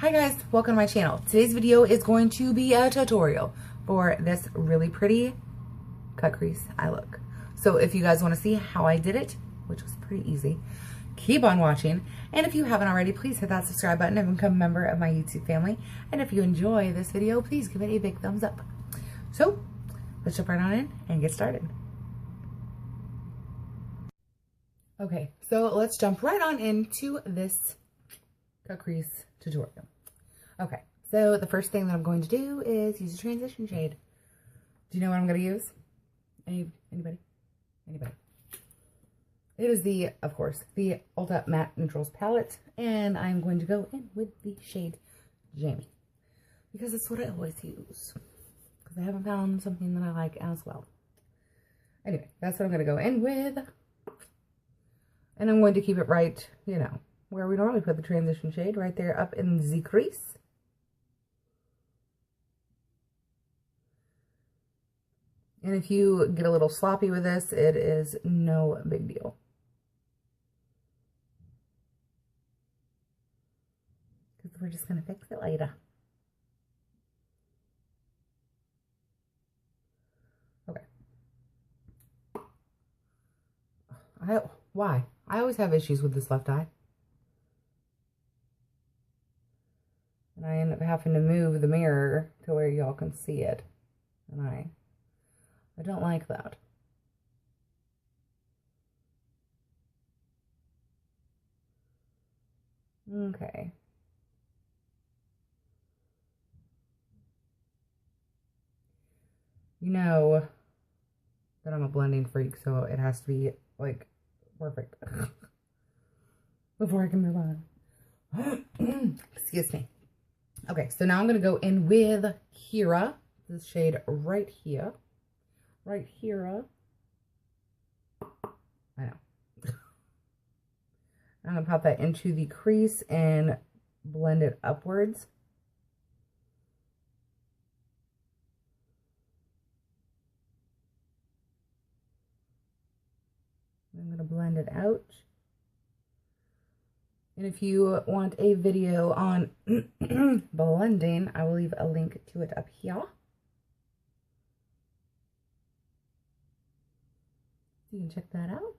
Hi guys, welcome to my channel. Today's video is going to be a tutorial for this really pretty cut crease eye look. So if you guys want to see how I did it, which was pretty easy, keep on watching. And if you haven't already, please hit that subscribe button and become a member of my YouTube family. And if you enjoy this video, please give it a big thumbs up. So let's jump right on in and get started. Okay, so let's jump right on into this cut crease tutorial. Okay, so the first thing that I'm going to do is use a transition shade. Do you know what I'm going to use? Anybody? It is the, of course, the Ulta Matte Neutrals palette, and I'm going to go in with the shade Jamie, because it's what I always use, because I haven't found something that I like as well. Anyway, that's what I'm going to go in with, and I'm going to keep it right, you know, where we normally put the transition shade, right there up in the crease. And if you get a little sloppy with this, it is no big deal. Because we're just going to fix it later. Okay. Why? I always have issues with this left eye. And I end up having to move the mirror to where y'all can see it. And I don't like that. Okay. You know that I'm a blending freak, so it has to be, like, perfect before I can move on. Excuse me. Okay, so now I'm going to go in with Kira, this shade right here. Right here. I know. I'm going to pop that into the crease and blend it upwards. I'm going to blend it out. And if you want a video on blending, I will leave a link to it up here. You can check that out.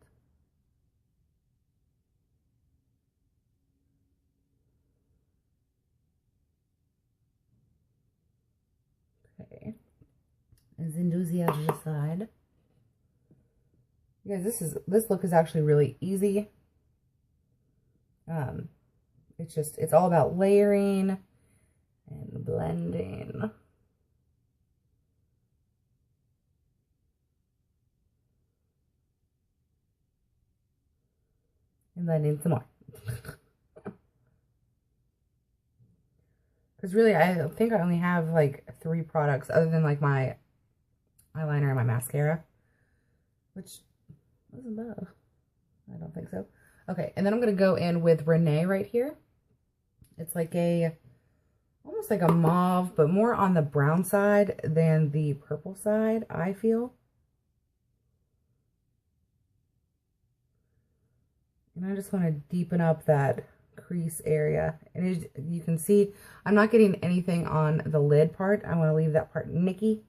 Okay. And then do the other side. You guys, this look is actually really easy. It's all about layering and blending. And blending some more. Because really, I think I only have like 3 products other than like my eyeliner and my mascara, which wasn't bad. I don't think so. Okay, and then I'm going to go in with Renee right here. It's like almost like a mauve, but more on the brown side than the purple side, I feel. And I just want to deepen up that crease area. And you can see, I'm not getting anything on the lid part. I want to leave that part nicky.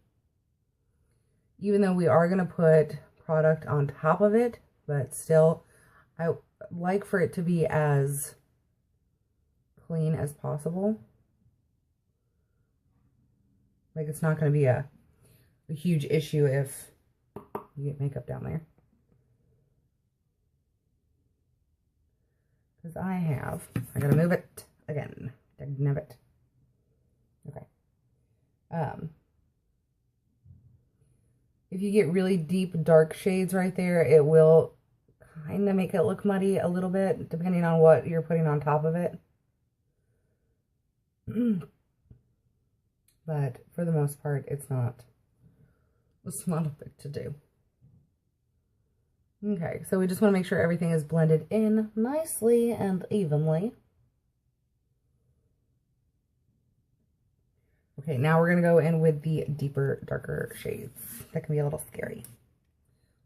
Even though we are going to put product on top of it, but still, I like for it to be as clean as possible. Like, it's not going to be a huge issue if you get makeup down there. Because I gotta move it again. Nub it. Okay. If you get really deep, dark shades right there, it will kind of make it look muddy a little bit, depending on what you're putting on top of it. But for the most part, it's not a big to do. Okay, so we just want to make sure everything is blended in nicely and evenly. Okay, now we're going to go in with the deeper, darker shades. That can be a little scary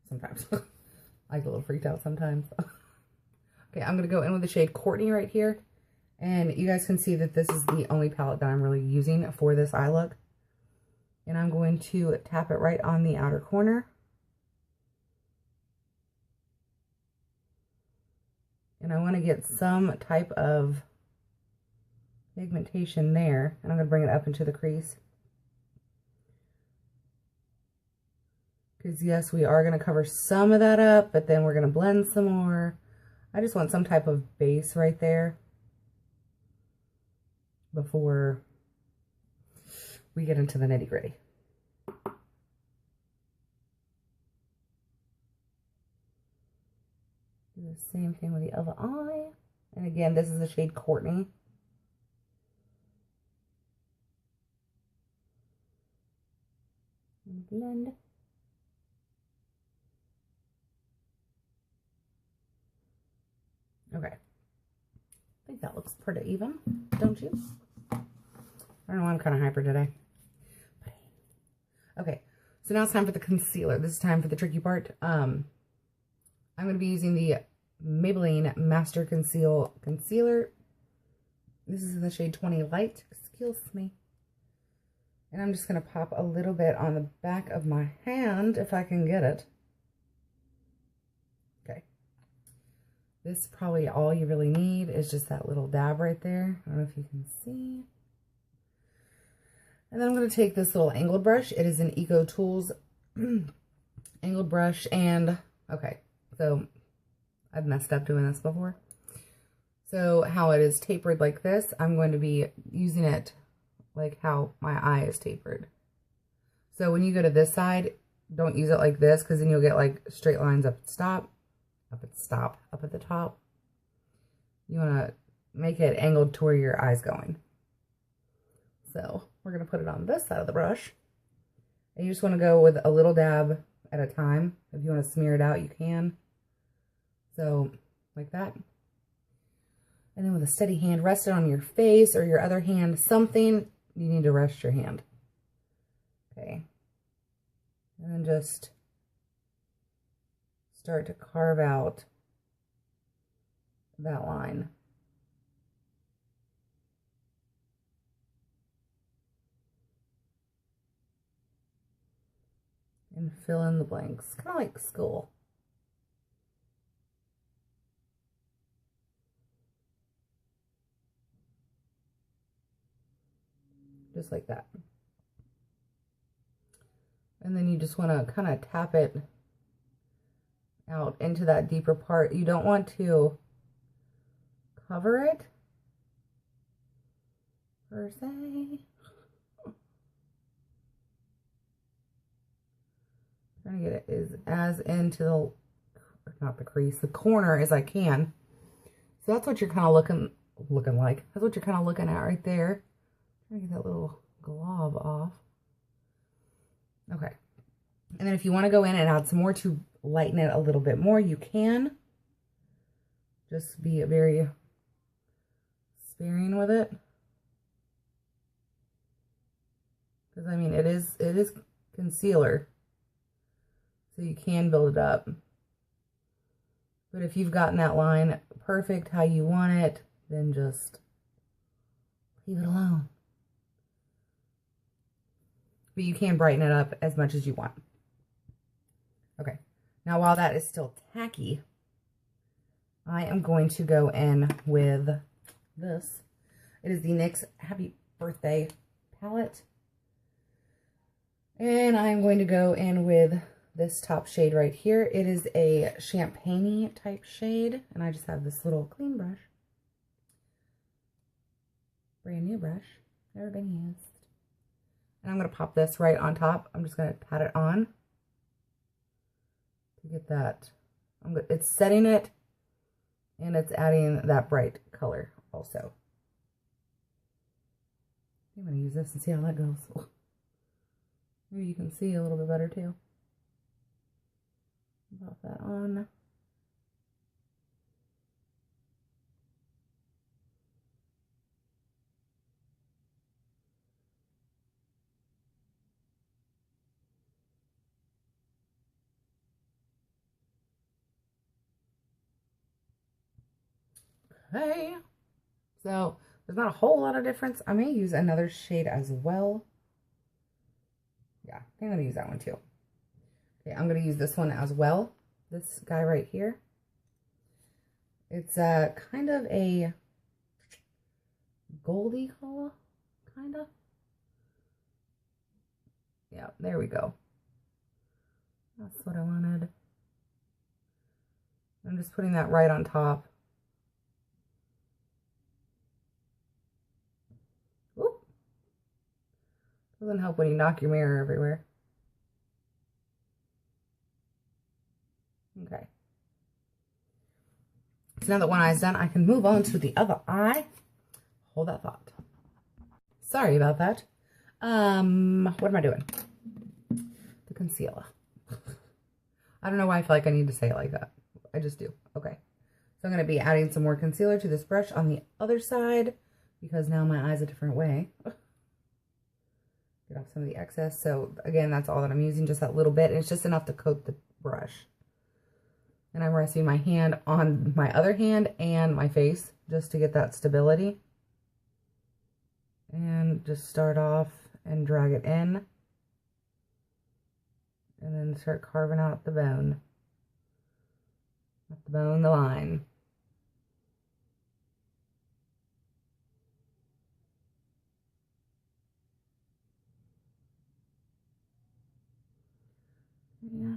sometimes. I get a little freaked out sometimes. Okay, I'm going to go in with the shade Courtney right here. And you guys can see that this is the only palette that I'm really using for this eye look. And I'm going to tap it right on the outer corner. And I want to get some type of pigmentation there. And I'm going to bring it up into the crease. Because yes, we are going to cover some of that up, but then we're going to blend some more. I just want some type of base right there before we get into the nitty-gritty. Do the same thing with the other eye. And again, this is the shade Courtney. And blend. Okay. I think that looks pretty even, don't you? I don't know, I'm kind of hyper today. Okay, so now it's time for the concealer. This is time for the tricky part. I'm going to be using the Maybelline Master Concealer. This is in the shade 20 Light. Excuse me. And I'm just going to pop a little bit on the back of my hand if I can get it. Okay. This is probably all you really need is just that little dab right there. I don't know if you can see. And then I'm going to take this little angled brush. It is an Eco Tools angled brush. And, okay, so I've messed up doing this before. So how it is tapered like this, I'm going to be using it like how my eye is tapered. So when you go to this side, don't use it like this, because then you'll get like straight lines up at stop. Up at the top. You want to make it angled to where your eye's going. So we're going to put it on this side of the brush. And you just want to go with a little dab at a time. If you want to smear it out, you can. So like that. And then with a steady hand, rest it on your face or your other hand, something. You need to rest your hand. Okay. And then just start to carve out that line. And fill in the blanks, kind of like school. Just like that. And then you just want to kind of tap it out into that deeper part. You don't want to cover it per se. Trying to get it as into the, not the crease, the corner as I can. So that's what you're kind of looking like. That's what you're kind of looking at right there. Trying to get that little glob off. Okay. And then if you want to go in and add some more to lighten it a little bit more, you can. Just be very sparing with it. Because I mean, it is concealer. So you can build it up. But if you've gotten that line perfect how you want it, then just leave it alone. But you can brighten it up as much as you want. Okay. Now while that is still tacky, I am going to go in with this. It is the NYX Happy Birthday palette. And I'm going to go in with this top shade right here. It is a champagne-y type shade. And I just have this little clean brush. Brand new brush. Never been used. And I'm going to pop this right on top. I'm just going to pat it on to get that. It's setting it and it's adding that bright color also. I'm going to use this and see how that goes. Maybe you can see a little bit better too. Pop that on. Okay, So there's not a whole lot of difference. I may use another shade as well. Yeah, I think I'm going to use that one too. Okay, I'm going to use this one as well. This guy right here. It's kind of a goldy color, kind of. Yeah, there we go. That's what I wanted. I'm just putting that right on top. Oop. Doesn't help when you knock your mirror everywhere. Okay. So now that one eye's done, I can move on to the other eye. Hold that thought. Sorry about that. What am I doing? The concealer. I don't know why I feel like I need to say it like that. I just do. Okay. So I'm going to be adding some more concealer to this brush on the other side because now my eye's a different way. Get off some of the excess. So again, that's all that I'm using, just that little bit. And it's just enough to coat the brush. And I'm resting my hand on my other hand and my face just to get that stability. And just start off and drag it in. And then start carving out the bone. Not the bone, the line. Yeah.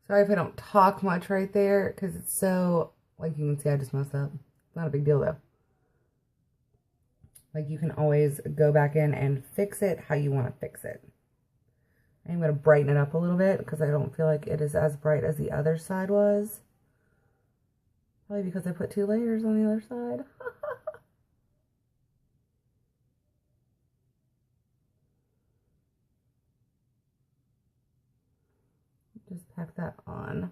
Sorry if I don't talk much right there, because it's so, like you can see, I just messed up. It's not a big deal, though. Like, you can always go back in and fix it how you want to fix it. I'm going to brighten it up a little bit, because I don't feel like it is as bright as the other side was. Probably because I put 2 layers on the other side. Just pack that on.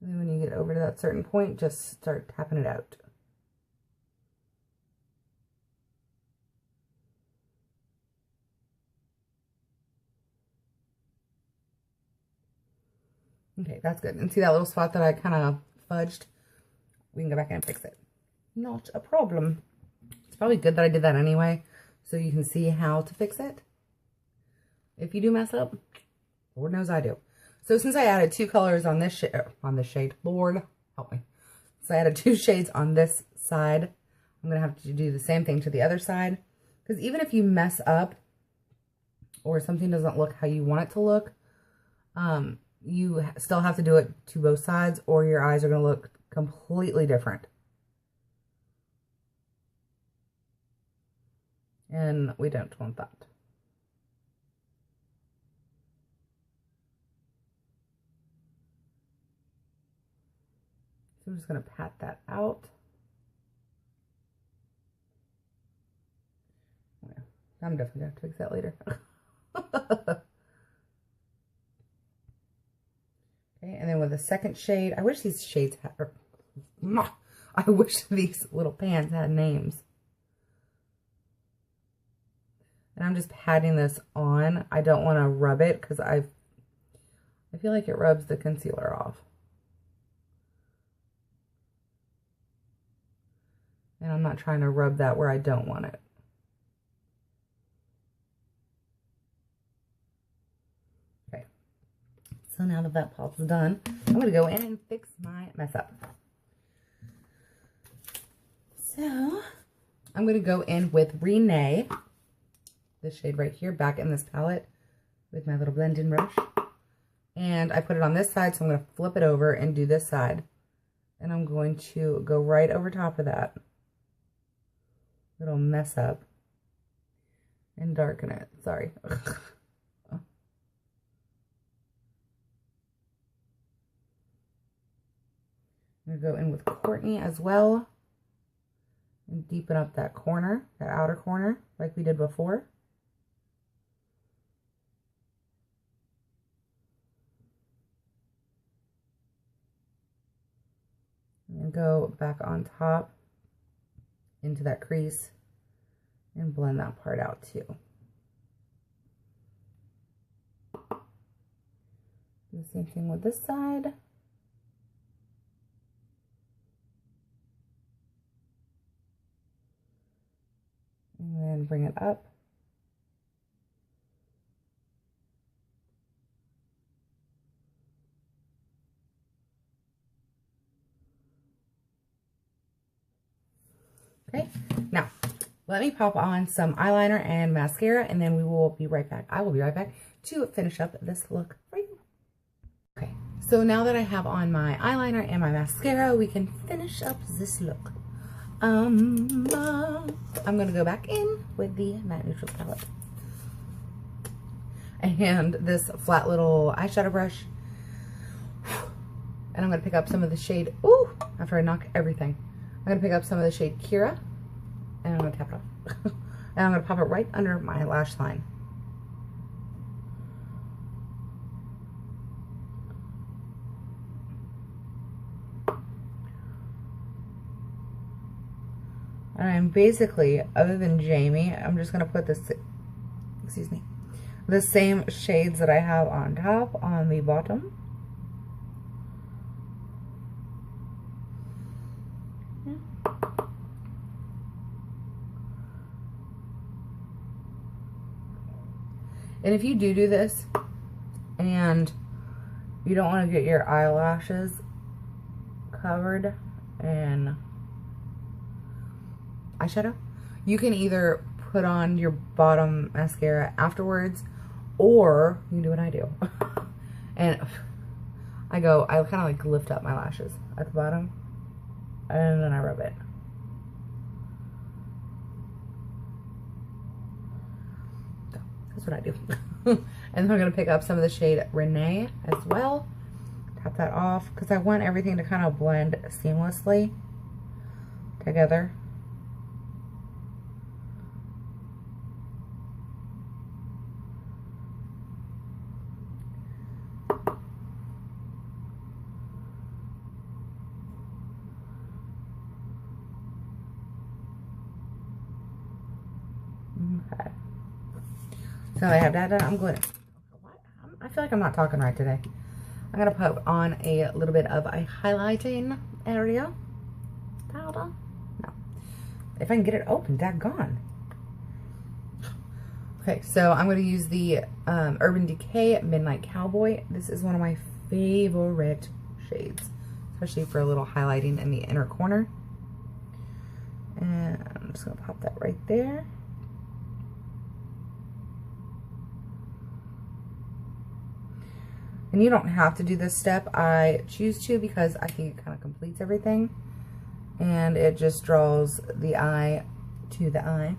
And then when you get over to that certain point, just start tapping it out. Okay, that's good. And see that little spot that I kind of fudged? We can go back in and fix it. Not a problem. It's probably good that I did that anyway, so you can see how to fix it. If you do mess up, Lord knows I do. So since I added 2 colors on this shade, Lord help me. So I added 2 shades on this side. I'm going to have to do the same thing to the other side. Because even if you mess up or something doesn't look how you want it to look, you still have to do it to both sides or your eyes are going to look completely different. And we don't want that. So I'm just going to pat that out. I'm definitely going to fix that later. Okay, and then with the second shade, I wish these shades had, I wish these little pans had names. And I'm just patting this on. I don't want to rub it because I feel like it rubs the concealer off. And I'm not trying to rub that where I don't want it. Okay. So now that that pot's done, I'm going to go in and fix my mess up. So I'm going to go in with Renee, this shade right here, back in this palette with my little blend-in brush. And I put it on this side, so I'm going to flip it over and do this side. And I'm going to go right over top of that little mess up and darken it. Sorry. I'm going to go in with Courtney as well and deepen up that corner, that outer corner, like we did before. go back on top into that crease and blend that part out too. Do the same thing with this side. And then bring it up. Okay, now let me pop on some eyeliner and mascara, and then we will be right back. I will be right back to finish up this look for you. Okay, so now that I have on my eyeliner and my mascara, we can finish up this look. I'm gonna go back in with the matte neutral palette and this flat little eyeshadow brush, and I'm gonna pick up some of the shade. Ooh! After I knock everything. I'm going to pick up some of the shade Kira, and I'm going to tap it off. And I'm going to pop it right under my lash line. And I'm basically, other than Jamie, I'm just going to put this, excuse me, the same shades that I have on top on the bottom. And if you do this and you don't want to get your eyelashes covered in eyeshadow, you can either put on your bottom mascara afterwards, or you can do what I do. And I kind of like lift up my lashes at the bottom, and then I rub it. That's what I do. And then I'm going to pick up some of the shade Renee as well. Tap that off because I want everything to kind of blend seamlessly together. Okay. So I have that done. I'm going to, I feel like I'm not talking right today. I'm going to put on a little bit of a highlighting area powder. No. If I can get it open, daggone. Okay, so I'm going to use the Urban Decay Midnight Cowboy. This is one of my favorite shades, especially for a little highlighting in the inner corner. And I'm just going to pop that right there. And you don't have to do this step. I choose to because I think it kind of completes everything. And it just draws the eye to the eye.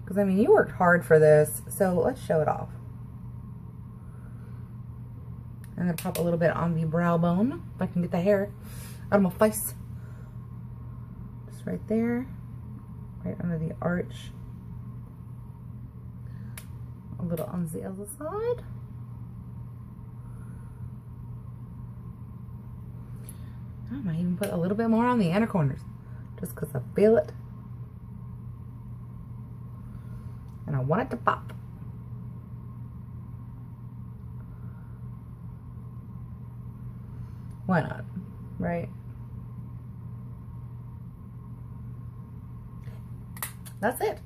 Because, I mean, you worked hard for this, so let's show it off. I'm going to pop a little bit on the brow bone, if I can get the hair out of my face. Just right there. Right under the arch. A little on the other side. I might even put a little bit more on the inner corners just because I feel it. And I want it to pop. Why not? Right? That's it.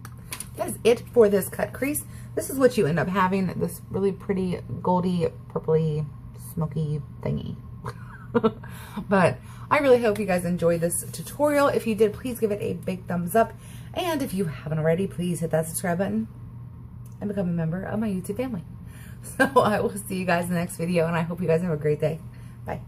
That is it for this cut crease. This is what you end up having, this really pretty goldy, purpley, smoky thingy. But I really hope you guys enjoyed this tutorial. If you did, please give it a big thumbs up. And if you haven't already, please hit that subscribe button and become a member of my YouTube family. So I will see you guys in the next video, and I hope you guys have a great day. Bye.